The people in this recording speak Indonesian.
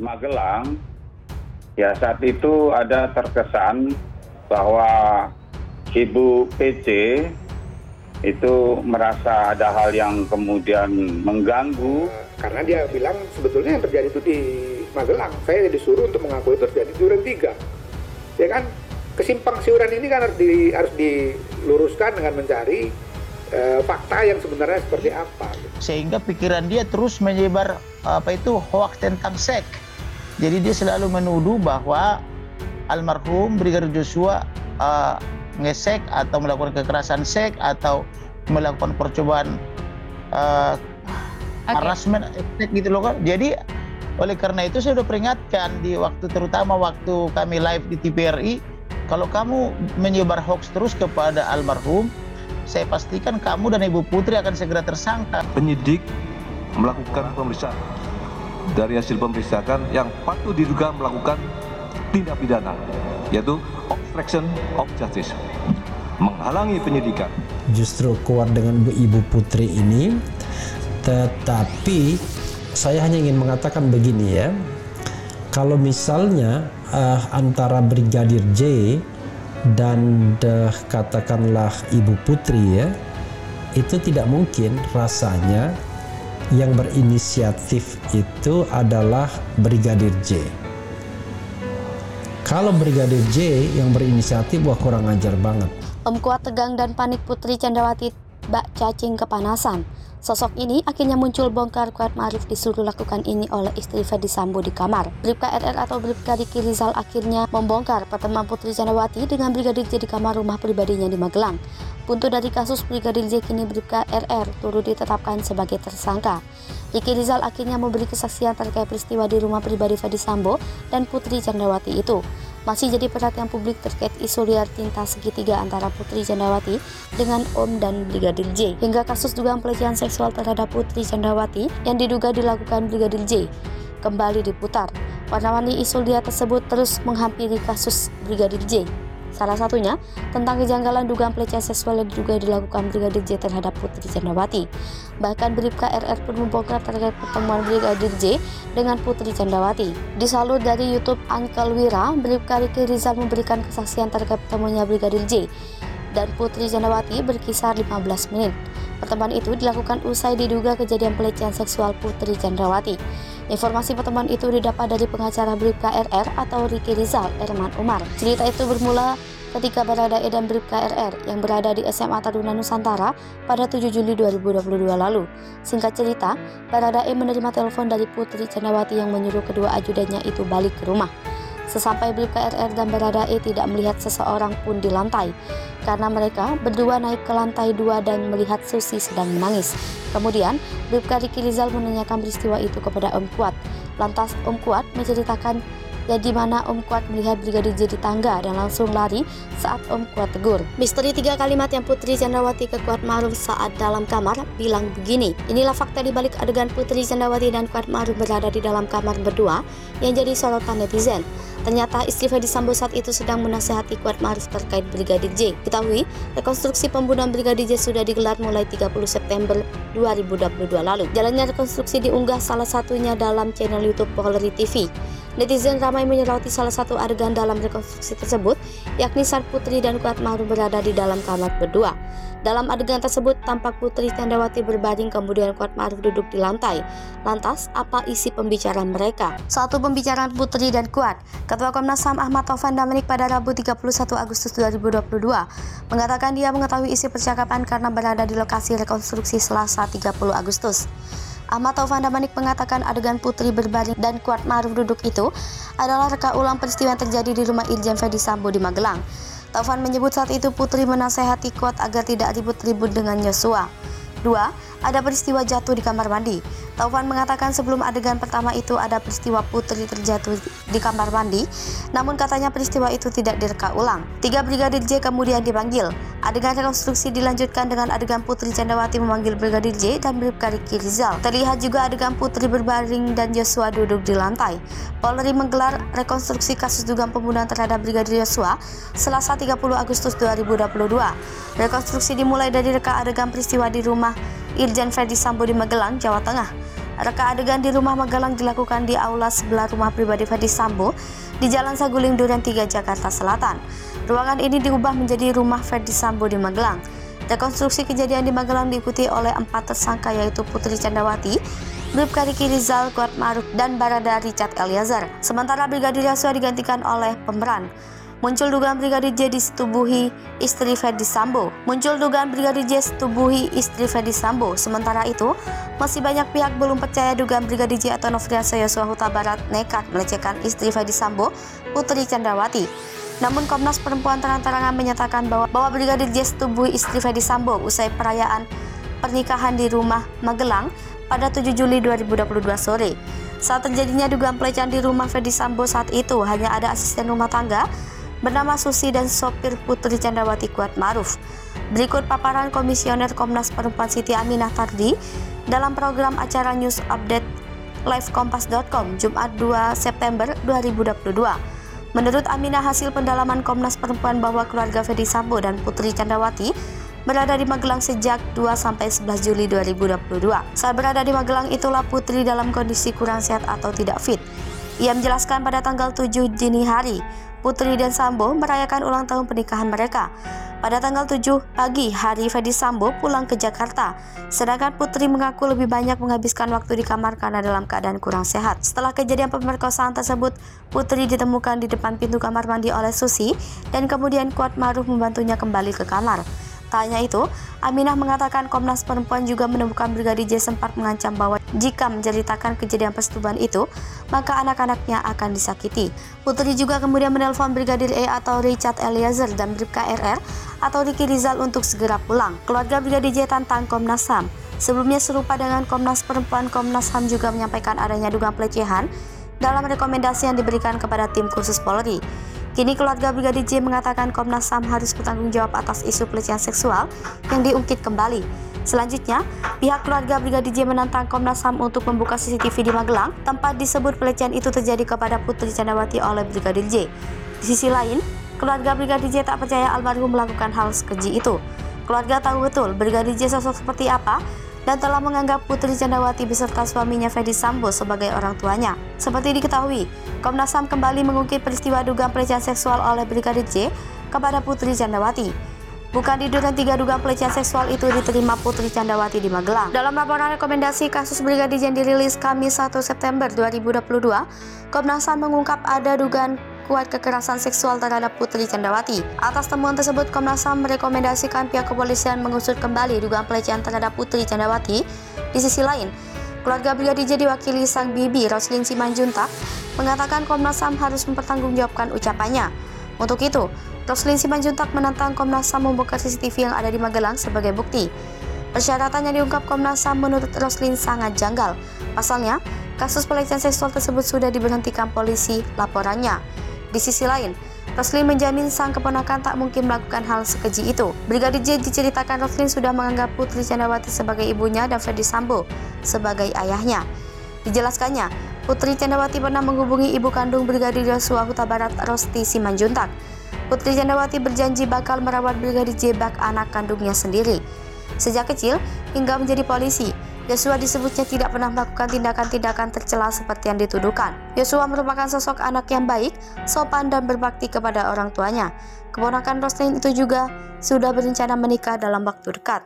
Magelang, ya saat itu ada terkesan bahwa Ibu PC itu merasa ada hal yang kemudian mengganggu. Karena dia bilang sebetulnya yang terjadi itu di Magelang. Saya disuruh untuk mengakui itu terjadi di Duren 3. Ya kan, kesimpang siuran ini kan harus diluruskan dengan mencari fakta yang sebenarnya seperti apa. Sehingga pikiran dia terus menyebar hoax tentang seks. Jadi dia selalu menuduh bahwa almarhum Brigadir Joshua ngesek atau melakukan kekerasan seks atau melakukan percobaan harassment seks gitu loh kan. Jadi oleh karena itu saya sudah peringatkan terutama waktu kami live di TVRI, kalau kamu menyebar hoax terus kepada almarhum, saya pastikan kamu dan Ibu Putri akan segera tersangka. Penyidik melakukan pemeriksaan. Dari hasil pemeriksaan yang patut diduga melakukan tindak pidana, yaitu obstruction of justice, menghalangi penyidikan. Justru kuat dengan Ibu Putri ini, tetapi saya hanya ingin mengatakan begini ya, kalau misalnya antara Brigadir J dan katakanlah Ibu Putri ya, itu tidak mungkin rasanya yang berinisiatif itu adalah Brigadir J. Kalau Brigadir J yang berinisiatif, wah kurang ajar banget. Om Kuat tegang dan panik, Putri Candrawati bak cacing kepanasan. Sosok ini akhirnya muncul bongkar Kuat Ma'ruf disuruh lakukan ini oleh istri Ferdy Sambo di kamar. Bribka RR atau Bribka Riki Rizal akhirnya membongkar pertemuan Putri Candrawati dengan Brigadir J di kamar rumah pribadinya di Magelang. Buntu dari kasus Brigadir J, kini Bribka RR turut ditetapkan sebagai tersangka. Riki Rizal akhirnya memberi kesaksian terkait peristiwa di rumah pribadi Ferdy Sambo dan Putri Candrawati itu. Masih jadi perhatian publik terkait isu liar cinta segitiga antara Putri Candrawati dengan Om dan Brigadir J, hingga kasus dugaan pelecehan seksual terhadap Putri Candrawati yang diduga dilakukan Brigadir J kembali diputar. Warna-warni isu liar tersebut terus menghampiri kasus Brigadir J. Salah satunya tentang kejanggalan dugaan pelecehan seksual yang diduga dilakukan Brigadir J terhadap Putri Candrawati. Bahkan Bribka RR pun membongkar terkait pertemuan Brigadir J dengan Putri Candrawati. Disalut dari YouTube Uncle Wira, Bribka Riki Rizal memberikan kesaksian terkait pertemuannya Brigadir J dan Putri Candrawati berkisar 15 menit. Pertemuan itu dilakukan usai diduga kejadian pelecehan seksual Putri Candrawati. Informasi pertemuan itu didapat dari pengacara Bribka RR atau Riki Rizal, Erman Umar. Cerita itu bermula ketika Baradae dan Bribka RR yang berada di SMA Taruna Nusantara pada 7 Juli 2022 lalu. Singkat cerita, Baradae menerima telepon dari Putri Candrawati yang menyuruh kedua ajudannya itu balik ke rumah. Sesampai Bribka RR dan Baradae tidak melihat seseorang pun di lantai, karena mereka berdua naik ke lantai 2 dan melihat Susi sedang menangis. Kemudian, Bribka Riki Rizal menanyakan peristiwa itu kepada Om Kuat. Lantas Om Kuat menceritakan di mana Om Kuat melihat Brigadir J di tangga dan langsung lari saat Om Kuat tegur. Misteri 3 kalimat yang Putri Candrawati ke Kuat Ma'ruf saat dalam kamar bilang begini. Inilah fakta di balik adegan Putri Candrawati dan Kuat Ma'ruf berada di dalam kamar berdua yang jadi sorotan netizen. Ternyata istri Ferdy Sambo saat itu sedang menasihati Kuat Ma'ruf terkait Brigadir J. Ketahui, rekonstruksi pembunuhan Brigadir J sudah digelar mulai 30 September 2022 lalu. Jalannya rekonstruksi diunggah salah satunya dalam channel YouTube Polri TV. Netizen ramai menyoroti salah satu adegan dalam rekonstruksi tersebut, yakni saat Putri dan Kuat Ma'ruf berada di dalam kamar berdua. Dalam adegan tersebut tampak Putri Candrawati berbaring, kemudian Kuat Ma'ruf duduk di lantai. Lantas, apa isi pembicaraan mereka? Satu pembicaraan Putri dan Kuat. Ketua Komnas HAM Ahmad Taufan Damanik pada Rabu 31 Agustus 2022 mengatakan dia mengetahui isi percakapan karena berada di lokasi rekonstruksi Selasa 30 Agustus. Ahmad Taufan Damanik mengatakan adegan Putri berbaring dan Kuat Ma'ruf duduk itu adalah reka ulang peristiwa yang terjadi di rumah Irjen Ferdy Sambo di Magelang. Taufan menyebut saat itu Putri menasehati Kuat agar tidak ribut-ribut dengan Joshua. 2. Ada peristiwa jatuh di kamar mandi. Taufan mengatakan sebelum adegan pertama itu ada peristiwa Putri terjatuh di kamar mandi, namun katanya peristiwa itu tidak direka ulang. 3. Brigadir J kemudian dipanggil. Adegan rekonstruksi dilanjutkan dengan adegan Putri Candrawati memanggil Brigadir J dan Bribka Riki Rizal. Terlihat juga adegan Putri berbaring dan Joshua duduk di lantai. Polri menggelar rekonstruksi kasus dugaan pembunuhan terhadap Brigadir Joshua Selasa 30 Agustus 2022. Rekonstruksi dimulai dari reka adegan peristiwa di rumah Irjen Ferdy Sambo di Magelang, Jawa Tengah. Reka adegan di rumah Magelang dilakukan di aula sebelah rumah pribadi Ferdi Sambo di Jalan Saguling Duren 3, Jakarta Selatan. Ruangan ini diubah menjadi rumah Ferdi Sambo di Magelang. Rekonstruksi kejadian di Magelang diikuti oleh 4 tersangka yaitu Putri Chandrawati, Bribka Riki Rizal, Kuatmaruf, dan Barada Richard Eliezer. Sementara Brigadir Yosua digantikan oleh pemeran. Muncul dugaan Brigadir J disetubuhi istri Ferdi Sambo. Sementara itu, masih banyak pihak belum percaya dugaan Brigadir J atau Nofriansah Yosua Huta Barat nekat melecehkan istri Ferdi Sambo, Putri Chandrawati. Namun Komnas Perempuan terang-terangan menyatakan bahwa Brigadir J setubuhi istri Ferdi Sambo usai perayaan pernikahan di rumah Magelang pada 7 Juli 2022 sore. Saat terjadinya dugaan pelecehan di rumah Ferdi Sambo saat itu hanya ada asisten rumah tangga bernama Susi dan sopir Putri Chandrawati Kuatmaruf. Berikut paparan Komisioner Komnas Perempuan Siti Aminah Tardi dalam program acara News Update Live Kompas.com Jumat 2 September 2022. Menurut Aminah, hasil pendalaman Komnas Perempuan bahwa keluarga Ferdi Sambo dan Putri Chandrawati berada di Magelang sejak 2-11 Juli 2022. Saat berada di Magelang itulah Putri dalam kondisi kurang sehat atau tidak fit. Ia menjelaskan pada tanggal 7 dini hari, Putri dan Sambo merayakan ulang tahun pernikahan mereka. Pada tanggal 7 pagi hari, Ferdi Sambo pulang ke Jakarta, sedangkan Putri mengaku lebih banyak menghabiskan waktu di kamar karena dalam keadaan kurang sehat. Setelah kejadian pemerkosaan tersebut, Putri ditemukan di depan pintu kamar mandi oleh Susi dan kemudian Kuatmaruf membantunya kembali ke kamar. Tak hanya itu, Aminah mengatakan Komnas Perempuan juga menemukan Brigadir J sempat mengancam bahwa jika menceritakan kejadian persetubuhan itu, maka anak-anaknya akan disakiti. Putri juga kemudian menelpon Brigadir E atau Richard Eliezer dan Bribka RR atau Riki Rizal untuk segera pulang. Keluarga Brigadir J tantang Komnas HAM. Sebelumnya serupa dengan Komnas Perempuan, Komnas HAM juga menyampaikan adanya dugaan pelecehan dalam rekomendasi yang diberikan kepada tim khusus Polri. Kini keluarga Brigadir J mengatakan Komnas HAM harus bertanggung jawab atas isu pelecehan seksual yang diungkit kembali. Selanjutnya, pihak keluarga Brigadir J menantang Komnas HAM untuk membuka CCTV di Magelang, tempat disebut pelecehan itu terjadi kepada Putri Chandrawati oleh Brigadir J. Di sisi lain, keluarga Brigadir J tak percaya almarhum melakukan hal sekeji itu. Keluarga tahu betul Brigadir J sosok seperti apa dan telah menganggap Putri Chandrawati beserta suaminya Ferdi Sambo sebagai orang tuanya. Seperti diketahui, Komnas HAM kembali mengungkit peristiwa dugaan pelecehan seksual oleh Brigadir J kepada Putri Chandrawati. Bukan di Duren 3 dugaan pelecehan seksual itu diterima Putri Chandrawati di Magelang. Dalam laporan rekomendasi kasus Brigadir J yang dirilis Kamis 1 September 2022, Komnas HAM mengungkap ada dugaan kuat kekerasan seksual terhadap Putri Chandrawati. Atas temuan tersebut, Komnas HAM merekomendasikan pihak kepolisian mengusut kembali dugaan pelecehan terhadap Putri Chandrawati. Di sisi lain, keluarga Brigadir J diwakili sang bibi Roslin Simanjuntak mengatakan Komnas HAM harus mempertanggungjawabkan ucapannya. Untuk itu, Roslin Simanjuntak menantang Komnas HAM membuka CCTV yang ada di Magelang sebagai bukti. Persyaratan yang diungkap Komnas HAM menurut Roslin sangat janggal. Pasalnya, kasus pelecehan seksual tersebut sudah diberhentikan polisi laporannya. Di sisi lain, Roslin menjamin sang keponakan tak mungkin melakukan hal sekeji itu. Brigadir J diceritakan Roslin sudah menganggap Putri Chandrawati sebagai ibunya dan Ferdi Sambo sebagai ayahnya. Dijelaskannya, Putri Chandrawati pernah menghubungi ibu kandung Brigadir Yosua Huta Barat, Rosti Simanjuntak. Putri Chandrawati berjanji bakal merawat Brigadir J bak anak kandungnya sendiri. Sejak kecil hingga menjadi polisi, Yosua disebutnya tidak pernah melakukan tindakan-tindakan tercela seperti yang dituduhkan. Yosua merupakan sosok anak yang baik, sopan dan berbakti kepada orang tuanya. Keponakan Roslin itu juga sudah berencana menikah dalam waktu dekat.